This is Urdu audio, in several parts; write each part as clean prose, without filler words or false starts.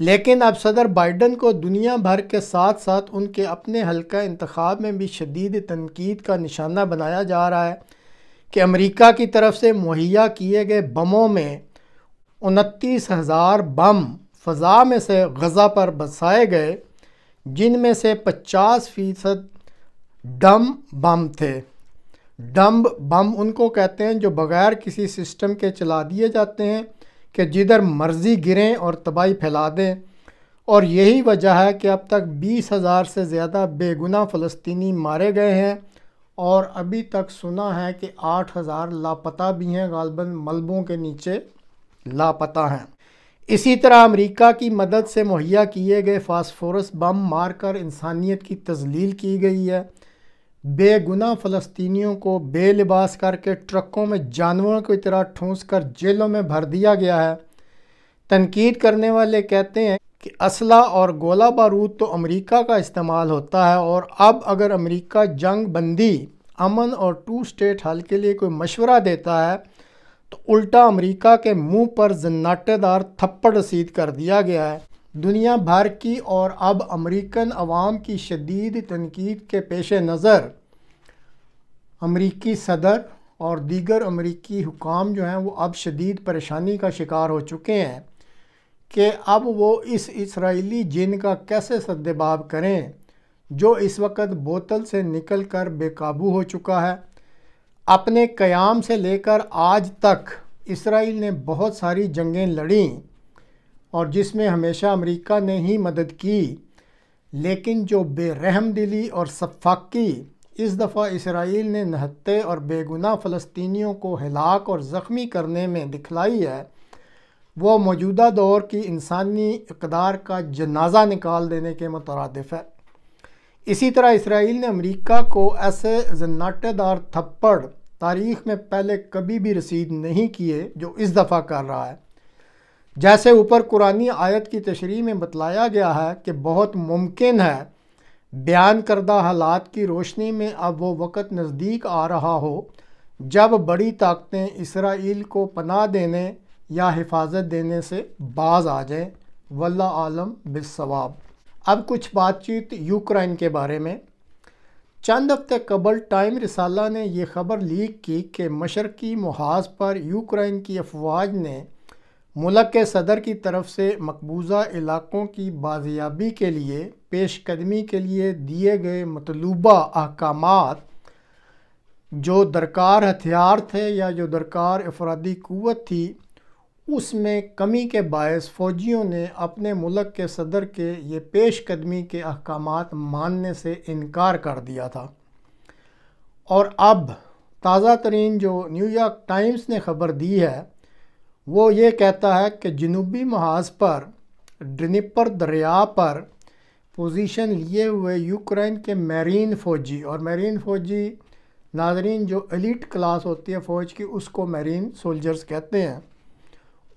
لیکن اب صدر بائیڈن کو دنیا بھر کے ساتھ ساتھ ان کے اپنے حلقہ انتخاب میں بھی شدید تنقید کا نشانہ بنایا جا رہا ہے کہ امریکہ کی طرف سے مہیا کیے گئے بموں میں 29,000 بم فضا میں سے غزہ پر برسائے گئے، جن میں سے 50% ڈم بم تھے۔ ڈم بم ان کو کہتے ہیں جو بغیر کسی سسٹم کے چلا دیے جاتے ہیں کہ جدھر مرضی گریں اور تباہی پھیلا دیں، اور یہی وجہ ہے کہ اب تک 20,000 سے زیادہ بے گناہ فلسطینی مارے گئے ہیں، اور ابھی تک سنا ہے کہ 8,000 لاپتہ بھی ہیں، غالباً ملبوں کے نیچے لاپتہ ہیں۔ اسی طرح امریکہ کی مدد سے مہیا کیے گئے فاسفورس بم مار کر انسانیت کی تذلیل کی گئی ہے، بے گناہ فلسطینیوں کو بے لباس کر کے ٹرکوں میں جانوروں کی طرح ٹھونس کر جیلوں میں بھر دیا گیا ہے۔ تنقید کرنے والے کہتے ہیں کہ اسلحہ اور گولہ بارود تو امریکہ کا استعمال ہوتا ہے، اور اب اگر امریکہ جنگ بندی، امن اور 2 اسٹیٹ حل کے لیے کوئی مشورہ دیتا ہے تو الٹا امریکہ کے منہ پر زناٹے دار تھپڑ رسید کر دیا گیا ہے۔ دنیا بھر کی اور اب امریکن عوام کی شدید تنقید کے پیش نظر امریکی صدر اور دیگر امریکی حکام جو ہیں وہ اب شدید پریشانی کا شکار ہو چکے ہیں کہ اب وہ اس اسرائیلی جن کا کیسے سدباب کریں جو اس وقت بوتل سے نکل کر بے قابو ہو چکا ہے۔ اپنے قیام سے لے کر آج تک اسرائیل نے بہت ساری جنگیں لڑیں، اور جس میں ہمیشہ امریکہ نے ہی مدد کی، لیکن جو بے رحم دلی اور سفاکی اس دفعہ اسرائیل نے نہتے اور بے گناہ فلسطینیوں کو ہلاک اور زخمی کرنے میں دکھلائی ہے، وہ موجودہ دور کی انسانی اقدار کا جنازہ نکال دینے کے مترادف ہے۔ اسی طرح اسرائیل نے امریکہ کو ایسے زناٹے دار تھپڑ تاریخ میں پہلے کبھی بھی رسید نہیں کیے جو اس دفعہ کر رہا ہے۔ جیسے اوپر قرآنی آیت کی تشریح میں بتلایا گیا ہے کہ بہت ممکن ہے بیان کردہ حالات کی روشنی میں اب وہ وقت نزدیک آ رہا ہو جب بڑی طاقتیں اسرائیل کو پناہ دینے یا حفاظت دینے سے باز آ جائیں۔ واللہ عالم بالصواب۔ اب کچھ بات چیت یوکرائن کے بارے میں۔ چند ہفتے قبل ٹائم رسالہ نے یہ خبر لیک کی کہ مشرقی محاذ پر یوکرائن کی افواج نے ملک کے صدر کی طرف سے مقبوضہ علاقوں کی بازیابی کے لیے پیش قدمی کے لیے دیے گئے مطلوبہ احکامات، جو درکار ہتھیار تھے یا جو درکار افرادی قوت تھی، اس میں کمی کے باعث فوجیوں نے اپنے ملک کے صدر کے یہ پیش قدمی کے احکامات ماننے سے انکار کر دیا تھا۔ اور اب تازہ ترین جو نیو یارک ٹائمز نے خبر دی ہے وہ یہ کہتا ہے کہ جنوبی محاذ پر ڈنیپر دریا پر پوزیشن لیے ہوئے یوکرائن کے میرین فوجی، اور میرین فوجی ناظرین جو ایلیٹ کلاس ہوتی ہے فوج کی، اس کو میرین سولجرز کہتے ہیں،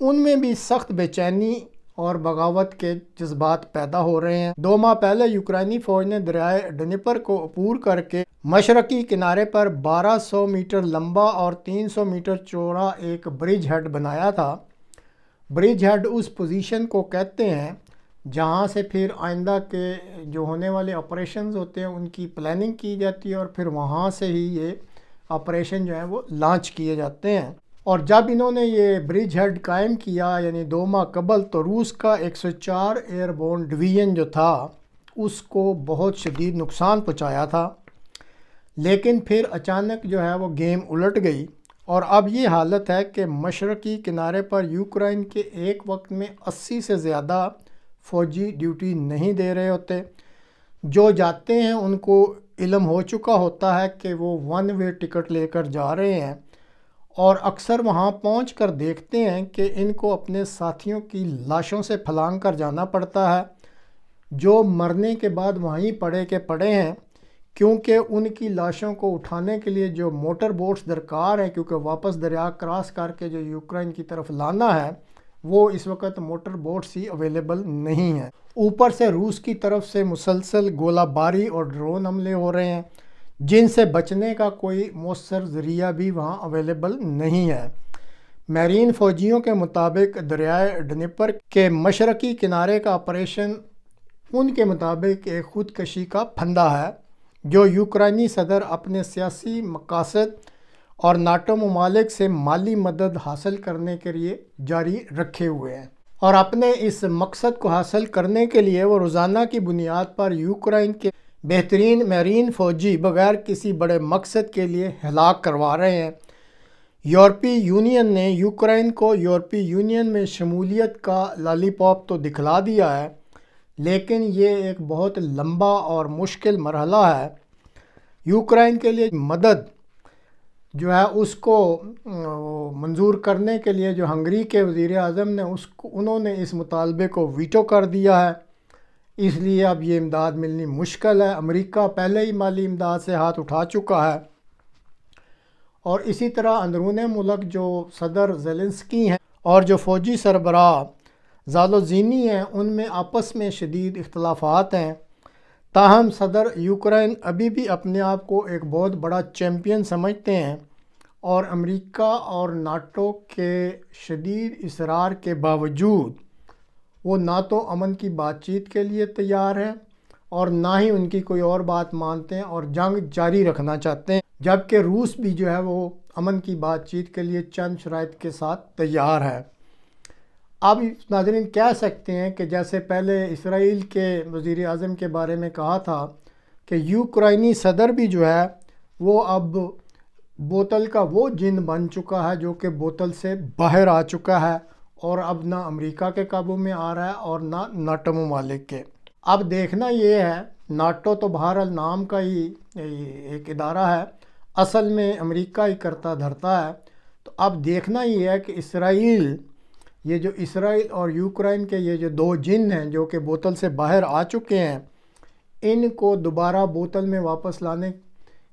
ان میں بھی سخت بے چینی اور بغاوت کے جذبات پیدا ہو رہے ہیں۔ 2 ماہ پہلے یوکرائنی فوج نے دریائے ڈنیپر کو عبور کر کے مشرقی کنارے پر 1200 میٹر لمبا اور 300 میٹر چوڑا ایک برج ہیڈ بنایا تھا۔ برج ہیڈ اس پوزیشن کو کہتے ہیں جہاں سے پھر آئندہ کے جو ہونے والے آپریشنز ہوتے ہیں ان کی پلاننگ کی جاتی ہے، اور پھر وہاں سے ہی یہ آپریشن جو ہیں وہ لانچ کیے جاتے ہیں۔ اور جب انہوں نے یہ برج ہیڈ قائم کیا یعنی 2 ماہ قبل، تو روس کا 104 ایئر بورن ڈویژن جو تھا اس کو بہت شدید نقصان پہنچایا تھا، لیکن پھر اچانک جو ہے وہ گیم الٹ گئی، اور اب یہ حالت ہے کہ مشرقی کنارے پر یوکرائن کے ایک وقت میں 80 سے زیادہ فوجی ڈیوٹی نہیں دے رہے ہوتے۔ جو جاتے ہیں ان کو علم ہو چکا ہوتا ہے کہ وہ 1 وے ٹکٹ لے کر جا رہے ہیں، اور اکثر وہاں پہنچ کر دیکھتے ہیں کہ ان کو اپنے ساتھیوں کی لاشوں سے پھلانگ کر جانا پڑتا ہے، جو مرنے کے بعد وہیں پڑے کے پڑے ہیں، کیونکہ ان کی لاشوں کو اٹھانے کے لیے جو موٹر بوٹس درکار ہیں، کیونکہ واپس دریا کراس کر کے جو یوکرائن کی طرف لانا ہے وہ اس وقت موٹر بوٹس ہی اویلیبل نہیں ہیں۔ اوپر سے روس کی طرف سے مسلسل گولہ باری اور ڈرون حملے ہو رہے ہیں، جن سے بچنے کا کوئی مؤثر ذریعہ بھی وہاں اویلیبل نہیں ہے۔ میرین فوجیوں کے مطابق دریائے ڈنیپر کے مشرقی کنارے کا آپریشن ان کے مطابق ایک خودکشی کا پھندا ہے جو یوکرائنی صدر اپنے سیاسی مقاصد اور ناٹو ممالک سے مالی مدد حاصل کرنے کے لیے جاری رکھے ہوئے ہیں، اور اپنے اس مقصد کو حاصل کرنے کے لیے وہ روزانہ کی بنیاد پر یوکرائن کے بہترین میرین فوجی بغیر کسی بڑے مقصد کے لیے ہلاک کروا رہے ہیں۔ یورپی یونین نے یوکرائن کو یورپی یونین میں شمولیت کا لالی پاپ تو دکھلا دیا ہے، لیکن یہ ایک بہت لمبا اور مشکل مرحلہ ہے۔ یوکرائن کے لیے مدد جو ہے اس کو منظور کرنے کے لیے جو ہنگری کے وزیر اعظم نے انہوں نے اس مطالبے کو ویٹو کر دیا ہے، اس لیے اب یہ امداد ملنی مشکل ہے۔ امریکہ پہلے ہی مالی امداد سے ہاتھ اٹھا چکا ہے، اور اسی طرح اندرون ملک جو صدر زیلنسکی ہیں اور جو فوجی سربراہ زالوزنی ہیں ان میں آپس میں شدید اختلافات ہیں۔ تاہم صدر یوکرائن ابھی بھی اپنے آپ کو ایک بہت بڑا چیمپئن سمجھتے ہیں، اور امریکہ اور ناٹو کے شدید اصرار کے باوجود وہ نہ تو امن کی بات چیت کے لیے تیار ہیں اور نہ ہی ان کی کوئی اور بات مانتے ہیں، اور جنگ جاری رکھنا چاہتے ہیں، جبکہ روس بھی جو ہے وہ امن کی بات چیت کے لیے چند شرائط کے ساتھ تیار ہے۔ اب ناظرین کہہ سکتے ہیں کہ جیسے پہلے اسرائیل کے وزیر اعظم کے بارے میں کہا تھا کہ یوکرائنی صدر بھی جو ہے وہ اب بوتل کا وہ جن بن چکا ہے جو کہ بوتل سے باہر آ چکا ہے، اور اب نہ امریکہ کے قابو میں آ رہا ہے اور نہ ناٹو ممالک کے۔ اب دیکھنا یہ ہے، ناٹو تو بہرحال نام کا ہی ایک ادارہ ہے، اصل میں امریکہ ہی کرتا دھرتا ہے، تو اب دیکھنا یہ ہے کہ اسرائیل اور یوکرائن کے یہ جو دو جن ہیں جو کہ بوتل سے باہر آ چکے ہیں، ان کو دوبارہ بوتل میں واپس لانے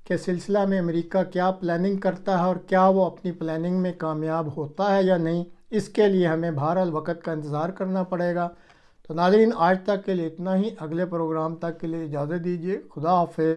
کے سلسلہ میں امریکہ کیا پلاننگ کرتا ہے اور کیا وہ اپنی پلاننگ میں کامیاب ہوتا ہے یا نہیں، اس کے لیے ہمیں بہرحال وقت کا انتظار کرنا پڑے گا۔ تو ناظرین آج تک کے لیے اتنا ہی، اگلے پروگرام تک کے لیے اجازت دیجیے، خدا حافظ۔